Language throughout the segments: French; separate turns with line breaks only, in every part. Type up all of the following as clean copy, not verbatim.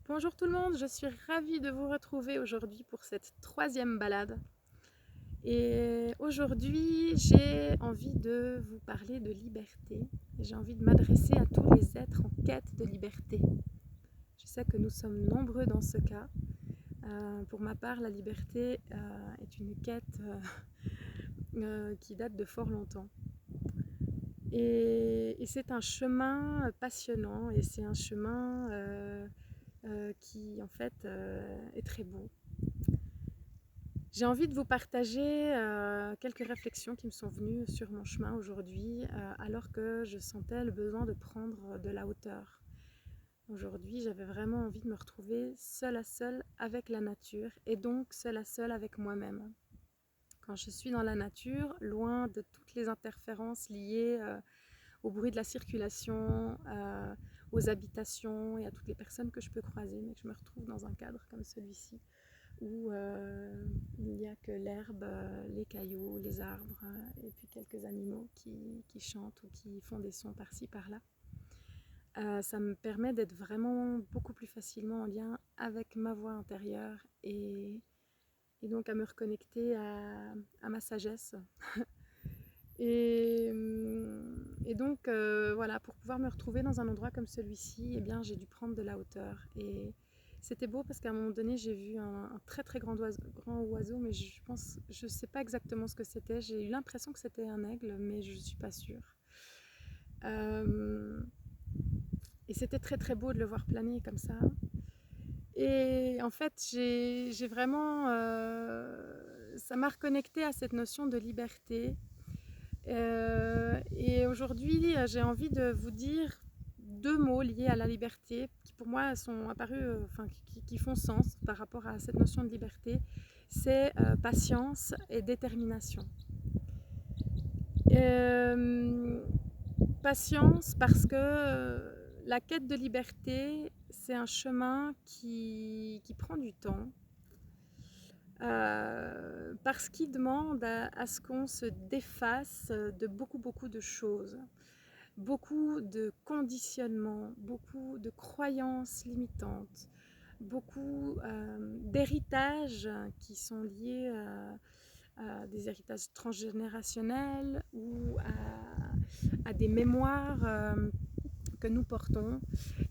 Bonjour tout le monde, je suis ravie de vous retrouver aujourd'hui pour cette troisième balade. Et aujourd'hui, j'ai envie de vous parler de liberté. Et j'ai envie de m'adresser à tous les êtres en quête de liberté. Je sais que nous sommes nombreux dans ce cas. Pour ma part, la liberté est une quête qui date de fort longtemps. Et c'est un chemin passionnant et c'est un chemin qui en fait est très beau. J'ai envie de vous partager quelques réflexions qui me sont venues sur mon chemin aujourd'hui alors que je sentais le besoin de prendre de la hauteur. Aujourd'hui, j'avais vraiment envie de me retrouver seule à seule avec la nature et donc seule à seule avec moi-même. Quand je suis dans la nature, loin de toutes les interférences liées au bruit de la circulation, aux habitations et à toutes les personnes que je peux croiser, mais que je me retrouve dans un cadre comme celui-ci où il n'y a que l'herbe, les cailloux, les arbres et puis quelques animaux qui chantent ou qui font des sons par-ci par-là. Ça me permet d'être vraiment beaucoup plus facilement en lien avec ma voix intérieure et donc à me reconnecter à ma sagesse. Et, et donc voilà, pour pouvoir me retrouver dans un endroit comme celui-ci, eh bien, j'ai dû prendre de la hauteur. Et c'était beau parce qu'à un moment donné, j'ai vu un très très grand oiseau, mais je sais pas exactement ce que c'était. J'ai eu l'impression que c'était un aigle, mais je ne suis pas sûre. Euh, et c'était très très beau de le voir planer comme ça. Et en fait, j'ai vraiment... ça m'a reconnecté à cette notion de liberté. Et aujourd'hui, j'ai envie de vous dire deux mots liés à la liberté qui pour moi sont apparus, qui font sens par rapport à cette notion de liberté. C'est patience et détermination. Euh, Patience parce que la quête de liberté, c'est un chemin qui prend du temps. Parce qu'il demande à ce qu'on se défasse de beaucoup de choses, beaucoup de conditionnements, beaucoup de croyances limitantes, beaucoup d'héritages qui sont liés à des héritages transgénérationnels ou à des mémoires que nous portons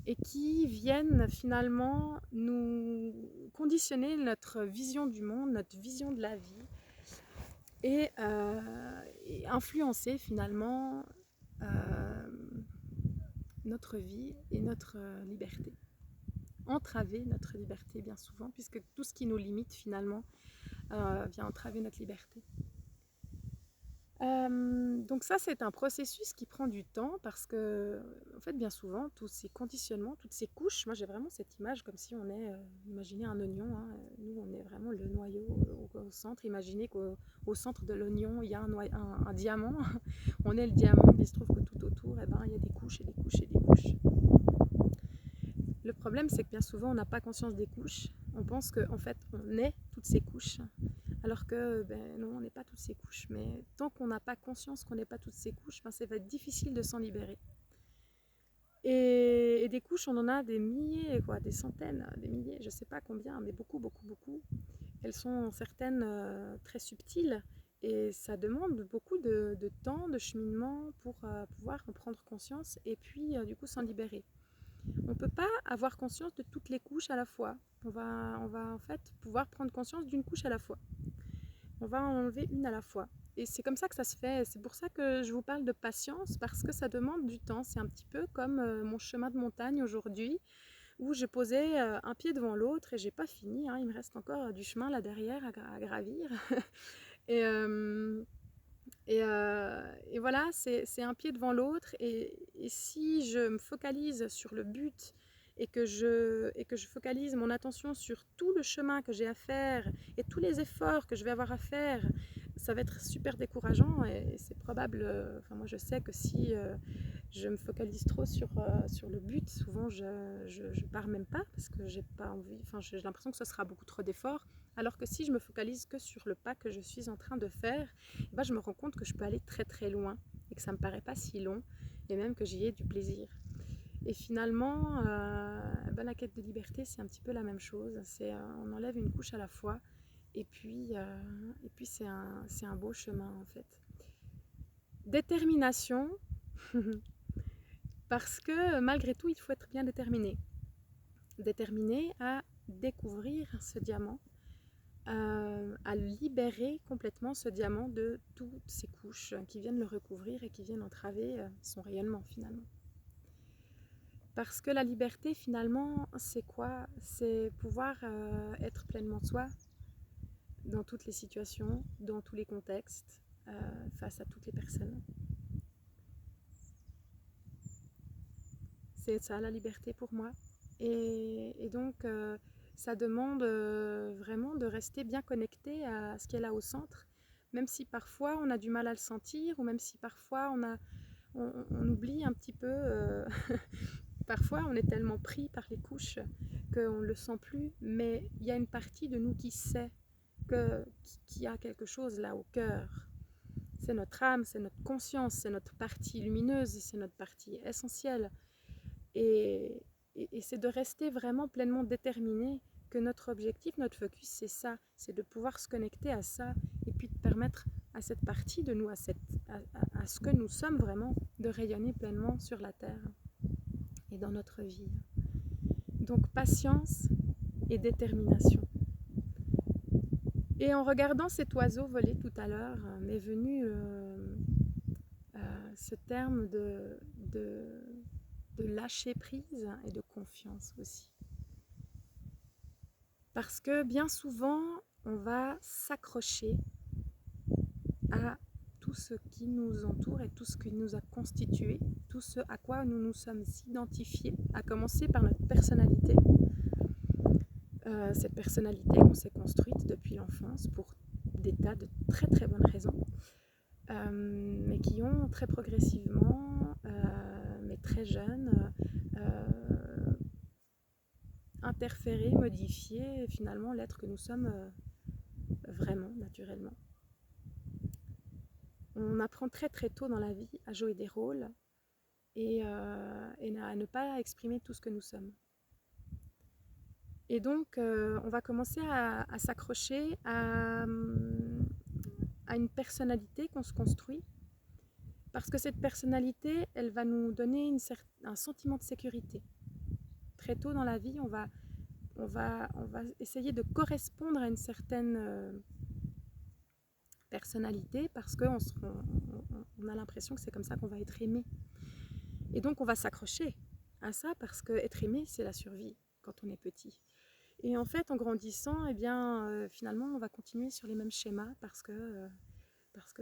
et qui viennent finalement nous conditionner notre vision du monde, notre vision de la vie et influencer finalement euh, notre vie et notre liberté. Entraver notre liberté bien souvent, puisque tout ce qui nous limite finalement vient entraver notre liberté. Donc ça, c'est un processus qui prend du temps parce que, en fait, bien souvent, tous ces conditionnements, toutes ces couches, moi j'ai vraiment cette image comme si on est, imaginez un oignon, hein, nous on est vraiment le noyau au centre, imaginez qu'au centre de l'oignon, il y a un diamant, on est le diamant, mais il se trouve que tout autour, eh ben, il y a des couches et des couches et des couches. Le problème, c'est que bien souvent, on n'a pas conscience des couches, on pense qu'en fait, on est toutes ces couches, alors que non, on n'est pas toutes ces couches. Mais tant qu'on n'a pas conscience qu'on n'est pas toutes ces couches, ça va être difficile de s'en libérer. Et des couches, on en a des milliers, quoi, des centaines, des milliers, je ne sais pas combien, mais beaucoup. Elles sont certaines très subtiles et ça demande beaucoup de temps, de cheminement pour pouvoir en prendre conscience et puis du coup s'en libérer. On ne peut pas avoir conscience de toutes les couches à la fois. On va en fait pouvoir prendre conscience d'une couche à la fois. On va en enlever une à la fois. Et c'est comme ça que ça se fait. C'est pour ça que je vous parle de patience, parce que ça demande du temps. C'est un petit peu comme mon chemin de montagne aujourd'hui, où j'ai posé un pied devant l'autre et j'ai pas fini. Hein. Il me reste encore du chemin là derrière à gravir. et, euh, et voilà, c'est un pied devant l'autre. Et si je me focalise sur le but et que je focalise mon attention sur tout le chemin que j'ai à faire et tous les efforts que je vais avoir à faire, ça va être super décourageant et c'est probable, enfin moi je sais que si je me focalise trop sur le but, souvent je pars même pas parce que j'ai pas envie, enfin j'ai l'impression que ce sera beaucoup trop d'efforts, alors que si je me focalise que sur le pas que je suis en train de faire, ben, je me rends compte que je peux aller très très loin et que ça me paraît pas si long et même que j'y ai du plaisir. Et finalement, ben, la quête de liberté, c'est un petit peu la même chose. On enlève une couche à la fois. Et puis c'est un beau chemin en fait. Détermination, parce que malgré tout, il faut être bien déterminé. Déterminé à découvrir ce diamant, à libérer complètement ce diamant de toutes ces couches qui viennent le recouvrir et qui viennent entraver son rayonnement finalement. Parce que la liberté finalement, c'est quoi? C'est pouvoir être pleinement soi dans toutes les situations, dans tous les contextes, face à toutes les personnes. C'est ça la liberté pour moi. Et donc, ça demande vraiment de rester bien connecté à ce qui est là au centre, même si parfois on a du mal à le sentir, ou même si parfois on oublie un petit peu. Parfois on est tellement pris par les couches qu'on ne le sent plus, mais il y a une partie de nous qui sait qu'il y a quelque chose là au cœur. C'est notre âme, c'est notre conscience, c'est notre partie lumineuse, c'est notre partie essentielle. Et c'est de rester vraiment pleinement déterminé que notre objectif, notre focus, c'est ça, c'est de pouvoir se connecter à ça et puis de permettre à cette partie de nous, à ce que nous sommes vraiment, de rayonner pleinement sur la Terre et dans notre vie. Donc patience et détermination. Et en regardant cet oiseau voler tout à l'heure, m'est venu ce terme de lâcher prise et de confiance aussi. Parce que bien souvent, on va s'accrocher à tout ce qui nous entoure et tout ce qui nous a constitué, tout ce à quoi nous nous sommes identifiés, à commencer par notre personnalité. Cette personnalité qu'on s'est construite depuis l'enfance pour des tas de très très bonnes raisons, mais qui ont très progressivement, mais très jeunes, interférer, modifier finalement l'être que nous sommes vraiment, naturellement. On apprend très très tôt dans la vie à jouer des rôles et à ne pas exprimer tout ce que nous sommes. Et donc on va commencer à s'accrocher à une personnalité qu'on se construit, parce que cette personnalité, elle va nous donner un sentiment de sécurité. Très tôt dans la vie, on va essayer de correspondre à une certaine personnalité parce qu'on a l'impression que c'est comme ça qu'on va être aimé. Et donc on va s'accrocher à ça parce que être aimé, c'est la survie quand on est petit. Et en fait, en grandissant, eh bien, finalement, on va continuer sur les mêmes schémas parce que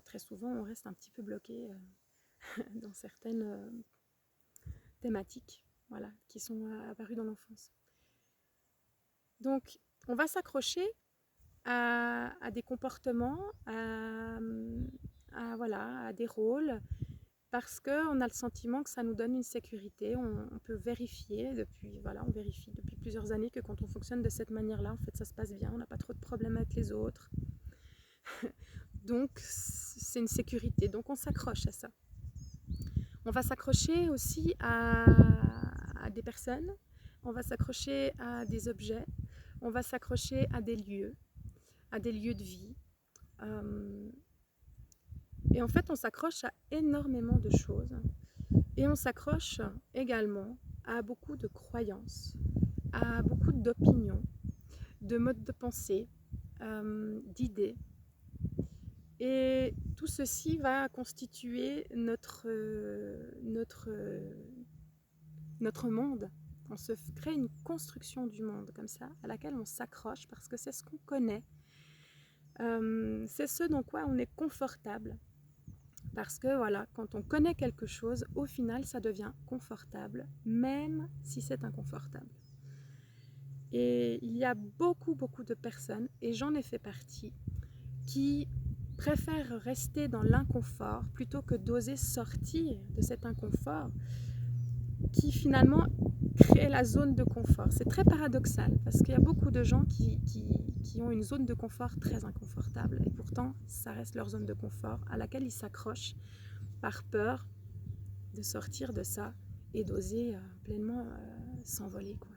très souvent, on reste un petit peu bloqué dans certaines thématiques, voilà, qui sont apparues dans l'enfance. Donc, on va s'accrocher à des comportements, voilà, à des rôles, parce qu'on a le sentiment que ça nous donne une sécurité. On peut vérifier on vérifie depuis plusieurs années que quand on fonctionne de cette manière-là, en fait, ça se passe bien, on n'a pas trop de problèmes avec les autres. Donc, c'est une sécurité. Donc, on s'accroche à ça. On va s'accrocher aussi à des personnes, on va s'accrocher à des objets, on va s'accrocher à des lieux de vie. Et en fait, on s'accroche à énormément de choses. Et on s'accroche également à beaucoup de croyances, à beaucoup d'opinions, de modes de pensée, d'idées. Et tout ceci va constituer notre monde. On se crée une construction du monde comme ça, à laquelle on s'accroche parce que c'est ce qu'on connaît. C'est ce dans quoi on est confortable. Parce que voilà, quand on connaît quelque chose, au final, ça devient confortable, même si c'est inconfortable. Et il y a beaucoup, beaucoup de personnes, et j'en ai fait partie, qui préfèrent rester dans l'inconfort plutôt que d'oser sortir de cet inconfort qui finalement crée la zone de confort. C'est très paradoxal parce qu'il y a beaucoup de gens qui ont une zone de confort très inconfortable et pourtant ça reste leur zone de confort à laquelle ils s'accrochent par peur de sortir de ça et d'oser pleinement s'envoler, quoi.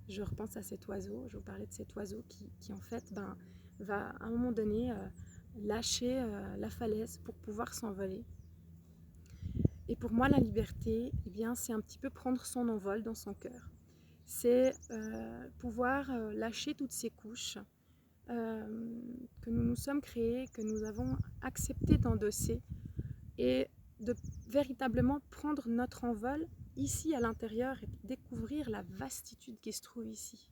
Je repense à cet oiseau, je vous parlais de cet oiseau qui en fait va à un moment donné lâcher la falaise pour pouvoir s'envoler. Et pour moi, la liberté, eh bien, c'est un petit peu prendre son envol dans son cœur. C'est pouvoir lâcher toutes ces couches que nous nous sommes créées, que nous avons accepté d'endosser et de véritablement prendre notre envol ici à l'intérieur et découvrir la vastitude qui se trouve ici.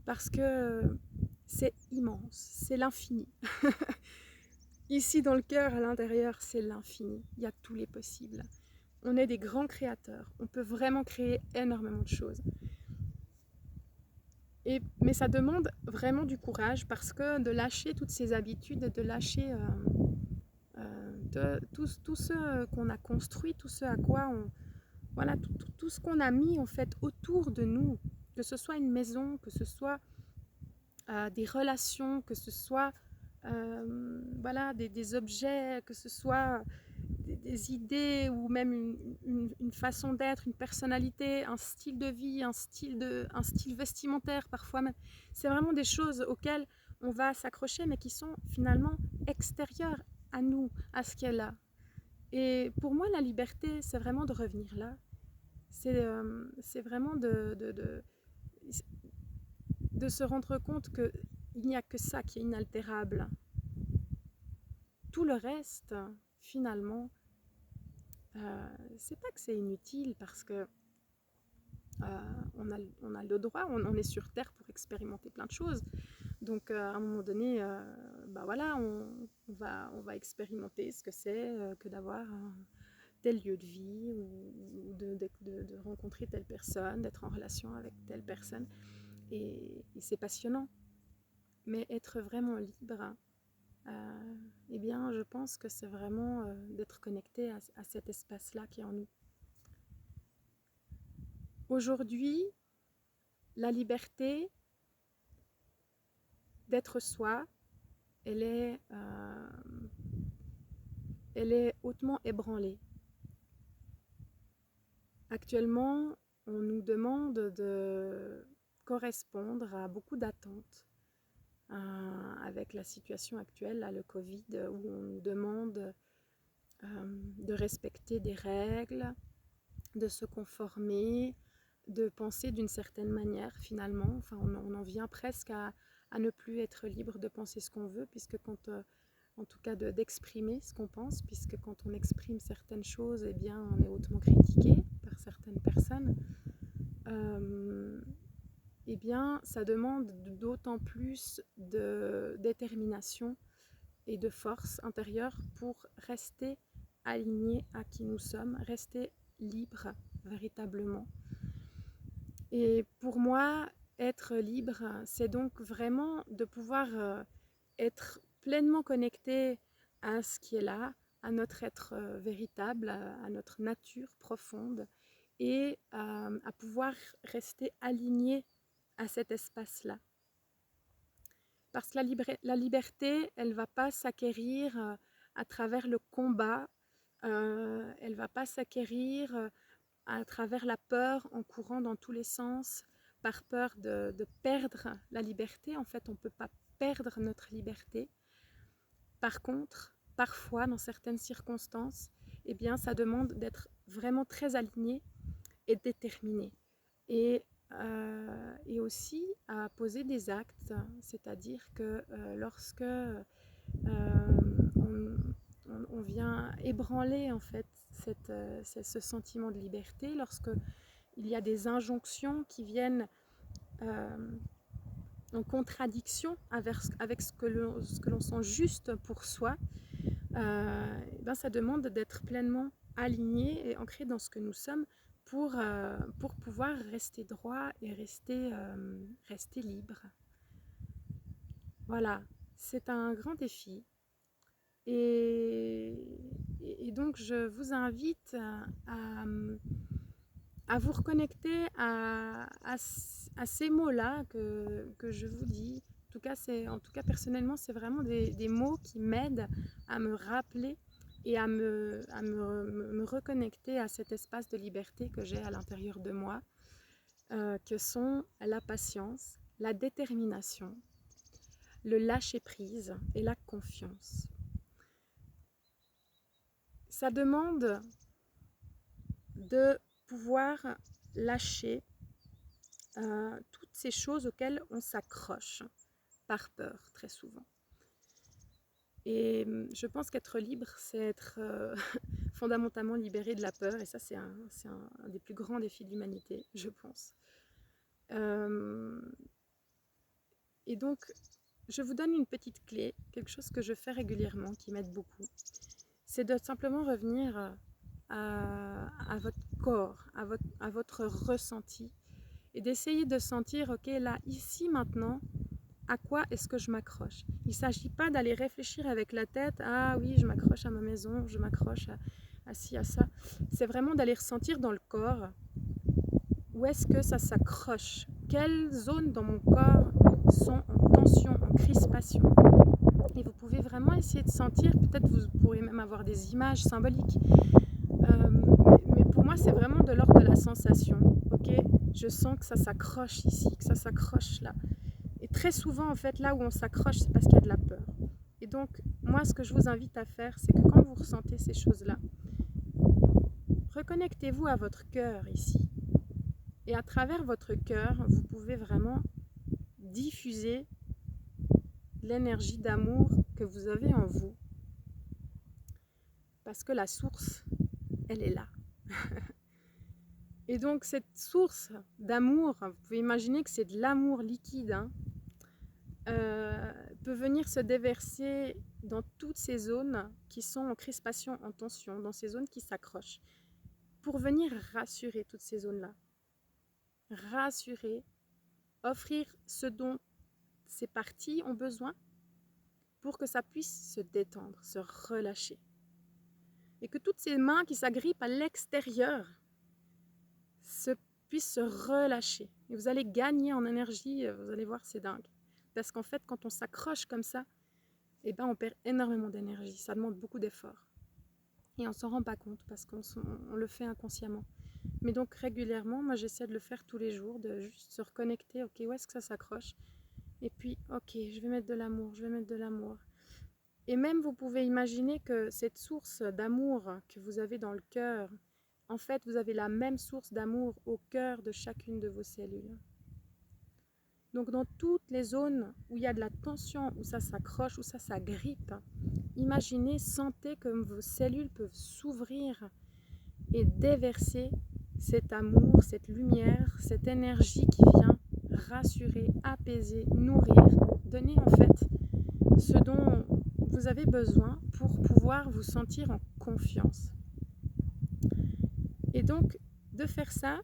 Parce que c'est immense, c'est l'infini. Ici dans le cœur, à l'intérieur, c'est l'infini. Il y a tous les possibles. On est des grands créateurs. On peut vraiment créer énormément de choses. Mais ça demande vraiment du courage parce que de lâcher toutes ces habitudes, de lâcher tout ce qu'on a construit, tout ce à quoi on... Voilà, tout ce qu'on a mis en fait autour de nous, que ce soit une maison, que ce soit des relations, que ce soit voilà, des objets, que ce soit des idées ou même une façon d'être, une personnalité, un style de vie, un style vestimentaire parfois même. C'est vraiment des choses auxquelles on va s'accrocher mais qui sont finalement extérieures à nous, à ce qui est là. Et pour moi, la liberté, c'est vraiment de revenir là. C'est vraiment de se rendre compte qu'il n'y a que ça qui est inaltérable. Tout le reste, finalement, c'est pas que c'est inutile parce que on a le droit, on est sur Terre pour expérimenter plein de choses. Donc à un moment donné, voilà, on va expérimenter ce que c'est que d'avoir tel lieu de vie ou de rencontrer telle personne, d'être en relation avec telle personne. Et c'est passionnant. Mais être vraiment libre, eh bien, je pense que c'est vraiment d'être connecté à cet espace-là qui est en nous. Aujourd'hui, la liberté d'être soi, elle est hautement ébranlée. Actuellement, on nous demande de correspondre à beaucoup d'attentes avec la situation actuelle, là, le Covid, où on nous demande de respecter des règles, de se conformer, de penser d'une certaine manière finalement. Enfin, on en vient presque à ne plus être libre de penser ce qu'on veut, puisque quand, en tout cas d'exprimer ce qu'on pense, puisque quand on exprime certaines choses, eh bien, on est hautement critiqué par certaines personnes. Eh bien, ça demande d'autant plus de détermination et de force intérieure pour rester aligné à qui nous sommes, rester libre véritablement. Et pour moi, être libre, c'est donc vraiment de pouvoir être pleinement connecté à ce qui est là, à notre être véritable, à notre nature profonde et à pouvoir rester aligné à cet espace-là. Parce que la liberté, elle ne va pas s'acquérir à travers le combat, elle ne va pas s'acquérir à travers la peur en courant dans tous les sens, par peur de perdre la liberté. En fait, on ne peut pas perdre notre liberté. Par contre, parfois, dans certaines circonstances, eh bien, ça demande d'être vraiment très aligné et déterminé. Et aussi à poser des actes, c'est-à-dire que lorsque on vient ébranler en fait ce sentiment de liberté, lorsque il y a des injonctions qui viennent en contradiction avec ce que l'on sent juste pour soi, ben ça demande d'être pleinement aligné et ancré dans ce que nous sommes pour pouvoir rester droit et rester libre. Voilà, c'est un grand défi. Et donc, je vous invite à vous reconnecter à ces mots-là que je vous dis. En tout cas personnellement, c'est vraiment des mots qui m'aident à me rappeler et à me reconnecter à cet espace de liberté que j'ai à l'intérieur de moi, que sont la patience, la détermination, le lâcher-prise et la confiance. Ça demande de pouvoir lâcher toutes ces choses auxquelles on s'accroche par peur très souvent. Et je pense qu'être libre, c'est être fondamentalement libéré de la peur, et ça c'est un des plus grands défis de l'humanité, je pense. Et donc, je vous donne une petite clé, quelque chose que je fais régulièrement, qui m'aide beaucoup. C'est de simplement revenir à votre corps, à votre ressenti, et d'essayer de sentir, ok, là, ici, maintenant, à quoi est-ce que je m'accroche? Il ne s'agit pas d'aller réfléchir avec la tête, ah oui, je m'accroche à ma maison, je m'accroche à ci, à ça. C'est vraiment d'aller ressentir dans le corps, où est-ce que ça s'accroche? Quelles zones dans mon corps sont en tension, en crispation? Et vous pouvez vraiment essayer de sentir, peut-être vous pourrez même avoir des images symboliques, mais pour moi c'est vraiment de l'ordre de la sensation. Ok, je sens que ça s'accroche ici, que ça s'accroche là. Et très souvent en fait là où on s'accroche, c'est parce qu'il y a de la peur. Et donc moi ce que je vous invite à faire, c'est que quand vous ressentez ces choses-là, reconnectez-vous à votre cœur ici. Et à travers votre cœur, vous pouvez vraiment diffuser l'énergie d'amour que vous avez en vous. Parce que la source, elle est là. Et donc cette source d'amour, vous pouvez imaginer que c'est de l'amour liquide, hein, peut venir se déverser dans toutes ces zones qui sont en crispation, en tension, dans ces zones qui s'accrochent, pour venir rassurer toutes ces zones-là. Rassurer, offrir ce dont ces parties ont besoin pour que ça puisse se détendre, se relâcher. Et que toutes ces mains qui s'agrippent à l'extérieur puissent se relâcher. Et vous allez gagner en énergie, vous allez voir, c'est dingue. Parce qu'en fait, quand on s'accroche comme ça, eh ben, on perd énormément d'énergie. Ça demande beaucoup d'efforts. Et on ne s'en rend pas compte parce qu'on le fait inconsciemment. Mais donc régulièrement, moi j'essaie de le faire tous les jours, de juste se reconnecter, ok, où est-ce que ça s'accroche? Et puis, ok, je vais mettre de l'amour, je vais mettre de l'amour. Et même vous pouvez imaginer que cette source d'amour que vous avez dans le cœur, en fait, vous avez la même source d'amour au cœur de chacune de vos cellules. Donc dans toutes les zones où il y a de la tension, où ça s'accroche, où ça s'agrippe, imaginez, sentez que vos cellules peuvent s'ouvrir et déverser cet amour, cette lumière, cette énergie qui vient rassurer, apaiser, nourrir, donner en fait ce dont vous avez besoin pour pouvoir vous sentir en confiance. Et donc, de faire ça,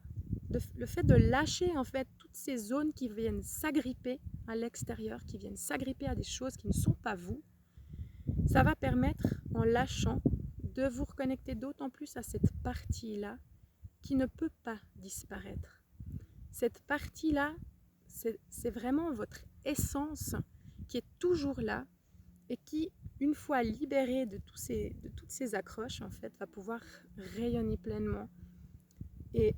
le fait de lâcher en fait toutes ces zones qui viennent s'agripper à l'extérieur, qui viennent s'agripper à des choses qui ne sont pas vous, ça va permettre, en lâchant, de vous reconnecter d'autant plus à cette partie-là qui ne peut pas disparaître. Cette partie-là, c'est vraiment votre essence qui est toujours là et qui, une fois libérée de toutes ces accroches, en fait, va pouvoir rayonner pleinement. Et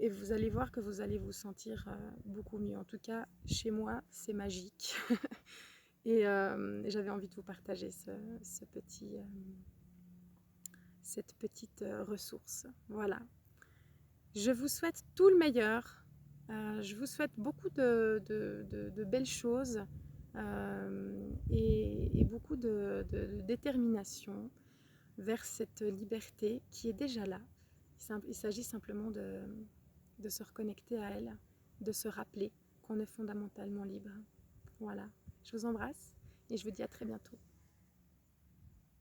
vous allez voir que vous allez vous sentir beaucoup mieux. En tout cas, chez moi, c'est magique. Et j'avais envie de vous partager cette petite ressource. Voilà. Je vous souhaite tout le meilleur. Je vous souhaite beaucoup de belles choses et beaucoup de détermination vers cette liberté qui est déjà là. Il s'agit simplement de se reconnecter à elle, de se rappeler qu'on est fondamentalement libre. Voilà. Je vous embrasse et je vous dis à très bientôt.